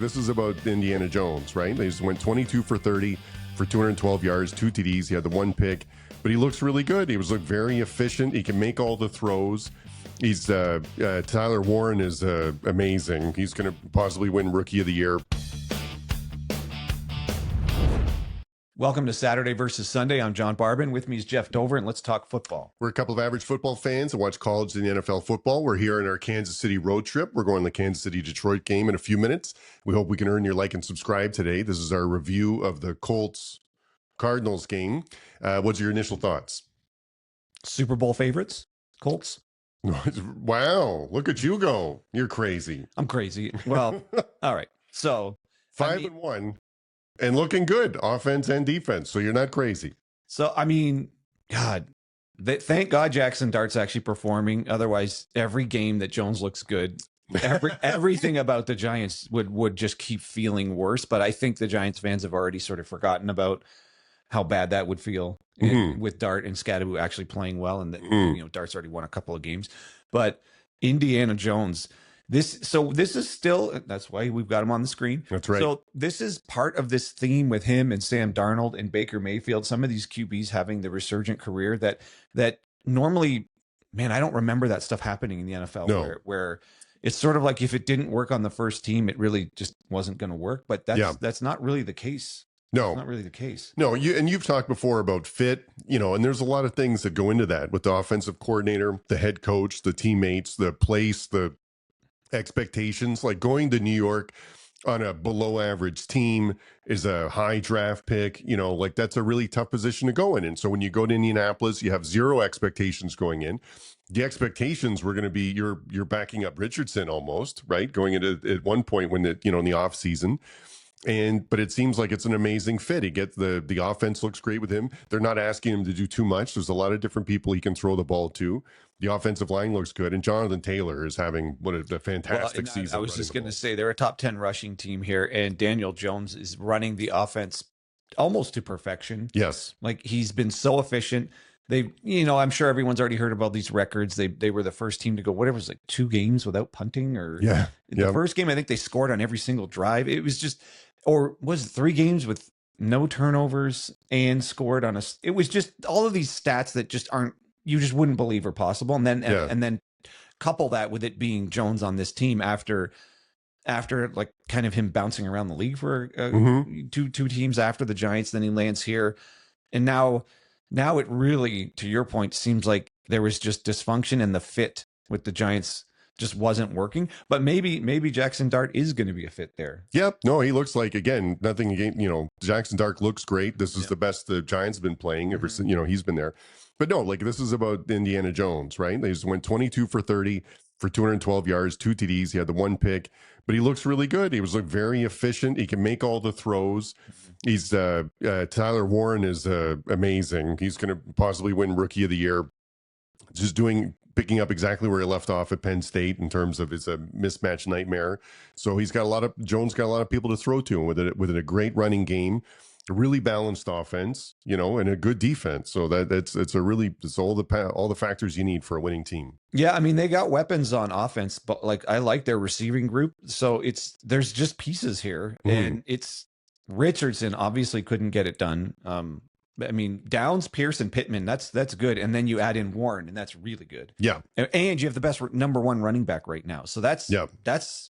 This is about Indiana Jones, right? They just went 22 for 30 for 212 yards, 2 TDs. He had the 1 pick, but he looks really good. He was very efficient. He can make all the throws. He's Tyler Warren is amazing. He's going to possibly win Rookie of the Year. Welcome to Saturday versus Sunday. I'm John Barbin. With me is Jeff Dover, and let's talk football. We're a couple of average football fans that watch college and the NFL football. We're here in our Kansas City road trip. We're going to the Kansas City-Detroit game in a few minutes. We hope we can earn your like and subscribe today. This is our review of the Colts-Cardinals game. What's your initial thoughts? Super Bowl favorites, Colts. Wow, look at you go. You're crazy. I'm crazy. Well, all right. So 5-1. And looking good, offense and defense. So you're not crazy. So, I mean, God, thank God Jackson Dart's actually performing. Otherwise, every game that Jones looks good, everything about the Giants would just keep feeling worse. But I think the Giants fans have already sort of forgotten about how bad that would feel with Dart and Scadaboo actually playing well. And Dart's already won a couple of games. But Indiana Jones... This is still, that's why we've got him on the screen. That's right. So this is part of this theme with him and Sam Darnold and Baker Mayfield. Some of these QBs having the resurgent career that normally, man, I don't remember that stuff happening in the NFL where it's sort of like if it didn't work on the first team, it really just wasn't going to work. But that's not really the case. No, it's not really the case. No, you've talked before about fit, and there's a lot of things that go into that with the offensive coordinator, the head coach, the teammates, the place, the expectations. Like going to New York on a below average team is a high draft pick, like that's a really tough position to go in. And so when you go to Indianapolis, you have zero expectations going in. The expectations were going to be you're backing up Richardson almost, right? Going into at one point when in the off season. But it seems like it's an amazing fit. He gets the offense looks great with him. They're not asking him to do too much. There's a lot of different people he can throw the ball to. The offensive line looks good, and Jonathan Taylor is having a fantastic season. I was just going to say they're a top 10 rushing team here, and Daniel Jones is running the offense almost to perfection. Yes, like he's been so efficient. They, I'm sure everyone's already heard about these records. They were the first team to go, whatever it was, like 2 games without punting, or the first game I think they scored on every single drive. It was just, or was it 3 games with no turnovers and scored on it was just all of these stats that just aren't, you just wouldn't believe are possible. And then couple that with it being Jones on this team after like kind of him bouncing around the league for two teams after the Giants, then he lands here. And now it really, to your point, seems like there was just dysfunction and the fit with the Giants just wasn't working. But maybe Jackson Dart is going to be a fit there. Yep. No, he looks like, again, nothing again, Jackson Dart looks great. This is the best the Giants have been playing ever since, he's been there. But no, like this is about Indiana Jones, right? They just went 22 for 30 for 212 yards, 2 TDs. He had the 1 pick, but he looks really good. He was very efficient. He can make all the throws. He's Tyler Warren is amazing. He's going to possibly win Rookie of the Year. Just picking up exactly where he left off at Penn State in terms of it's a mismatch nightmare. So Jones got a lot of people to throw to, and with a great running game, a really balanced offense, and a good defense. So it's all the factors you need for a winning team. Yeah, I mean they got weapons on offense, but like I like their receiving group. So there's just pieces here, and it's Richardson obviously couldn't get it done. I mean, Downs, Pierce, and Pittman, that's good. And then you add in Warren, and that's really good. Yeah. And you have the best number 1 running back right now. So that's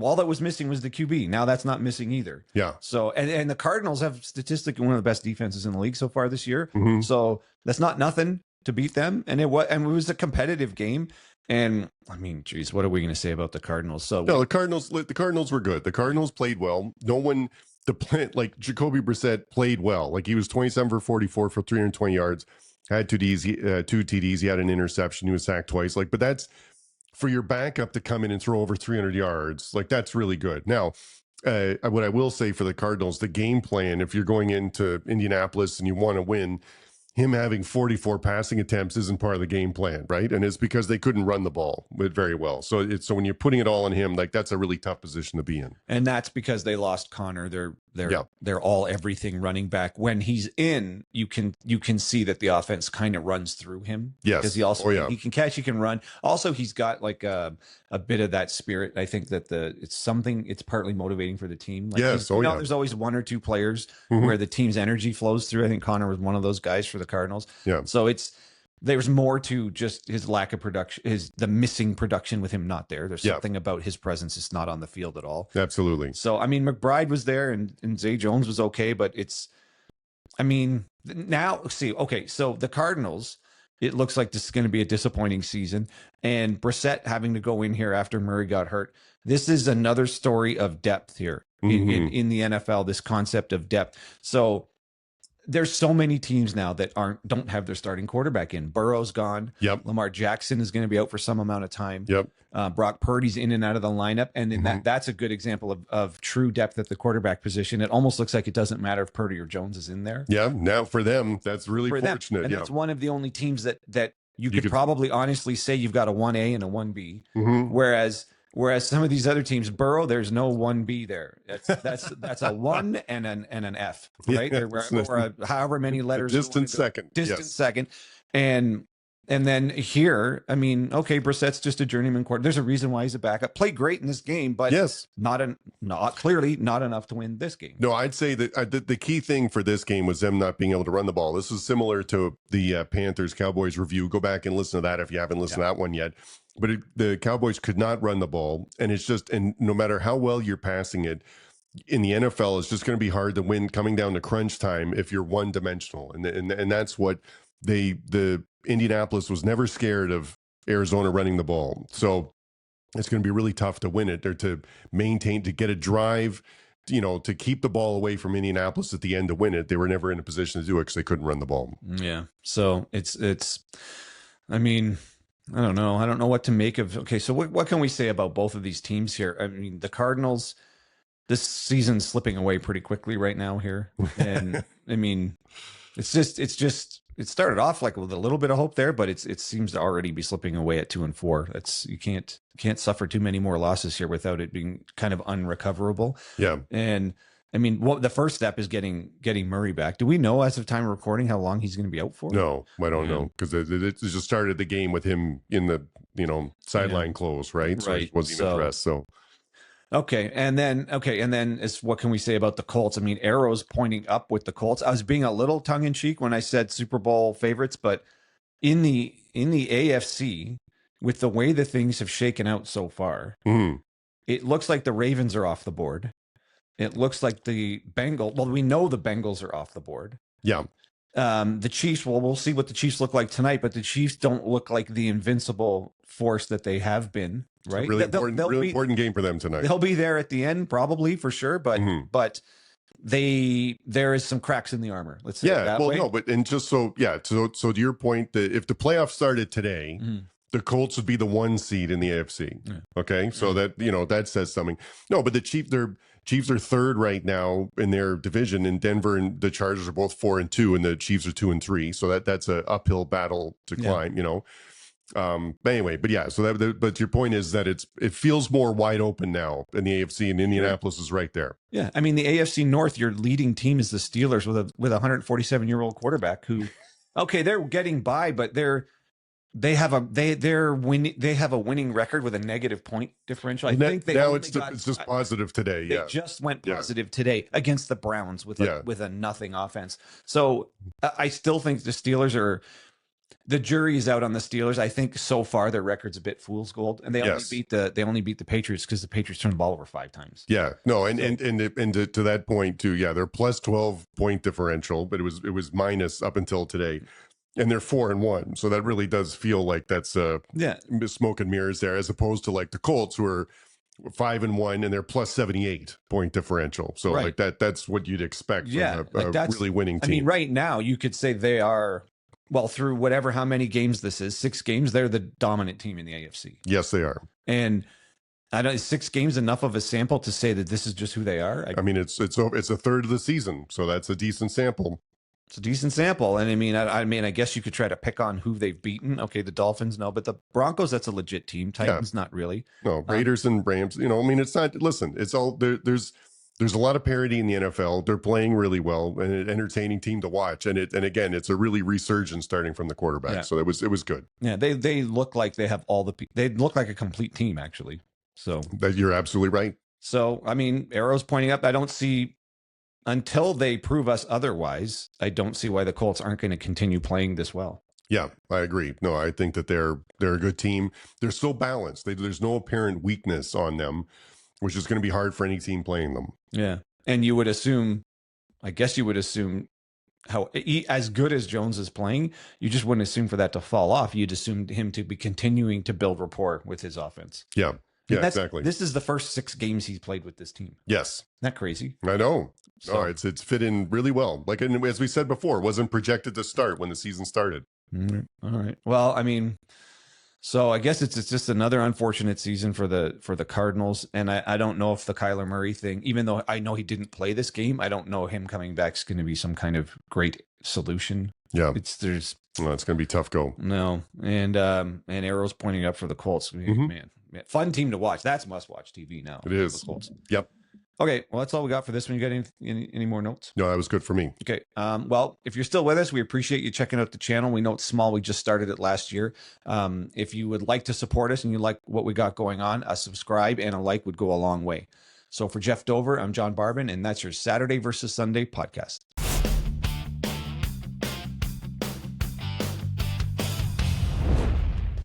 all that was missing was the QB. Now that's not missing either. Yeah. So, and the Cardinals have statistically one of the best defenses in the league so far this year. So that's not nothing to beat them. And it was a competitive game. And I mean, geez, what are we going to say about the Cardinals? So no, the Cardinals were good. The Cardinals played well. No one, like Jacoby Brissett played well. Like he was 27 for 44 for 320 yards, had 2 TDs. He had an interception. He was sacked twice. But that's for your backup to come in and throw over 300 yards. Like that's really good. Now, what I will say for the Cardinals, the game plan, if you're going into Indianapolis and you want to win, him having 44 passing attempts isn't part of the game plan, right? And it's because they couldn't run the ball very well. So when you're putting it all on him, like that's a really tough position to be in. And that's because they lost Connor, their all everything running back. When he's in, you can see that the offense kind of runs through him. Yes. Because he also he can catch, he can run. Also, he's got like a bit of that spirit. I think that it's partly motivating for the team. Like there's always one or two players where the team's energy flows through. I think Connor was one of those guys for the Cardinals. Yeah. So there's more to just his lack of production, the missing production with him not there. There's something about his presence is not on the field at all. Absolutely. So, I mean, McBride was there and Zay Jones was okay, but now, so the Cardinals, it looks like this is going to be a disappointing season. And Brissett having to go in here after Murray got hurt. This is another story of depth here in the NFL, this concept of depth. So, there's so many teams now that don't have their starting quarterback in. Burrow's gone. Yep. Lamar Jackson is going to be out for some amount of time. Yep. Brock Purdy's in and out of the lineup. And then that's a good example of true depth at the quarterback position. It almost looks like it doesn't matter if Purdy or Jones is in there. Yeah. Now for them, that's really fortunate. And that's one of the only teams that you could probably honestly say you've got a 1A and a 1B. Whereas some of these other teams, Burrow, there's no 1B there. That's a 1 and an F, right? Or however many letters. Distant second. Second. And then here, I mean, okay, Brissett's just a journeyman quarterback. There's a reason why he's a backup. Played great in this game, but clearly not enough to win this game. No, I'd say that the key thing for this game was them not being able to run the ball. This is similar to the Panthers-Cowboys review. Go back and listen to that if you haven't listened to that one yet. But the Cowboys could not run the ball, and no matter how well you're passing it, in the NFL, it's just going to be hard to win coming down to crunch time if you're one-dimensional, and that's what the Indianapolis was never scared of Arizona running the ball. So it's going to be really tough to win it or to get a drive, to keep the ball away from Indianapolis at the end to win it. They were never in a position to do it because they couldn't run the ball. Yeah. So I mean, I don't know. I don't know what to make of. Okay. So what can we say about both of these teams here? I mean, the Cardinals, this season's slipping away pretty quickly right now here. And I mean, it started off like with a little bit of hope there, but it seems to already be slipping away at 2-4. You can't suffer too many more losses here without it being kind of unrecoverable. Yeah. And I mean, the first step is getting Murray back. Do we know as of time of recording how long he's going to be out for? No, I don't know, because it just started the game with him in the sideline clothes, right? So he wasn't even dressed. So. Okay. And then what can we say about the Colts? I mean, arrows pointing up with the Colts. I was being a little tongue in cheek when I said Super Bowl favorites, but in the AFC, with the way the things have shaken out so far, it looks like the Ravens are off the board. It looks like the Bengals. Well, we know the Bengals are off the board. Yeah. The Chiefs, we'll see what the Chiefs look like tonight, but the Chiefs don't look like the invincible force that they have been, right? Really important game for them tonight. They'll be there at the end, probably, for sure, but there is some cracks in the armor. Let's say it that way. No, but and just so to your point, that if the playoffs started today, the Colts would be the 1 seed in the AFC. Yeah. Okay, so that that says something. No, but the Chiefs are third right now in their division, and Denver and the Chargers are both 4-2, and the Chiefs are 2-3. So that's an uphill battle to climb, But anyway, but your point is that it feels more wide open now in the AFC, and Indianapolis is right there. Yeah, I mean the AFC North, your leading team is the Steelers with a 147-year-old quarterback who, okay, they're getting by, but they have a winning record with a negative point differential. I think it's just positive today. They just went positive today against the Browns with a nothing offense. So I still think the Steelers the jury is out on the Steelers. I think so far their record's a bit fool's gold, and they only beat the Patriots because the Patriots turned the ball over 5 times. Yeah, no, and to that point too. Yeah, they're plus 12 point differential, but it was minus up until today. And they're 4-1, so that really does feel like that's smoke and mirrors there, as opposed to like the Colts, who are 5-1 and they're plus 78 point differential. So like that's what you'd expect from a really winning team. I mean, right now you could say they are, well, through how many games this is, 6 games, they're the dominant team in the AFC. Yes, they are. And is 6 games enough of a sample to say that this is just who they are? I mean, it's a third of the season, so that's a decent sample. It's a decent sample. And I mean, I guess you could try to pick on who they've beaten. Okay, the Dolphins, no, but the Broncos, that's a legit team. Titans, not really. No, Raiders and Rams, it's not, listen, it's all, there's there's a lot of parity in the NFL. They're playing really well and an entertaining team to watch. And again, it's a really resurgence starting from the quarterback. Yeah. So it was good. Yeah, they look like they have they look like a complete team, actually. So You're absolutely right. So, I mean, arrows pointing up. I don't see, until they prove us otherwise, I don't see why the Colts aren't going to continue playing this well. Yeah, I agree. No, I think that they're a good team. They're so balanced. There's no apparent weakness on them, which is going to be hard for any team playing them. Yeah. And you would assume, I guess you would assume, how as good as Jones is playing, you just wouldn't assume for that to fall off. You'd assume him to be continuing to build rapport with his offense. Yeah. Yeah, exactly. This is the first 6 games he's played with this team. Yes. Isn't that crazy? I know. So, no, it's fit in really well. Like, and as we said before, it wasn't projected to start when the season started. All right. Well, I mean, so I guess it's just another unfortunate season for the Cardinals. And I don't know if the Kyler Murray thing, even though I know he didn't play this game, I don't know him coming back is going to be some kind of great solution. Yeah. It's going to be tough go. No. And arrows pointing up for the Colts. Man, fun team to watch. That's must-watch TV now. It is. The Colts. Yep. Okay, well, that's all we got for this one. You got any more notes? No, that was good for me. Okay. Well, if you're still with us, we appreciate you checking out the channel. We know it's small. We just started it last year. If you would like to support us and you like what we got going on, a subscribe and a like would go a long way. So for Jeff Dover, I'm John Barbin, and that's your Saturday versus Sunday podcast.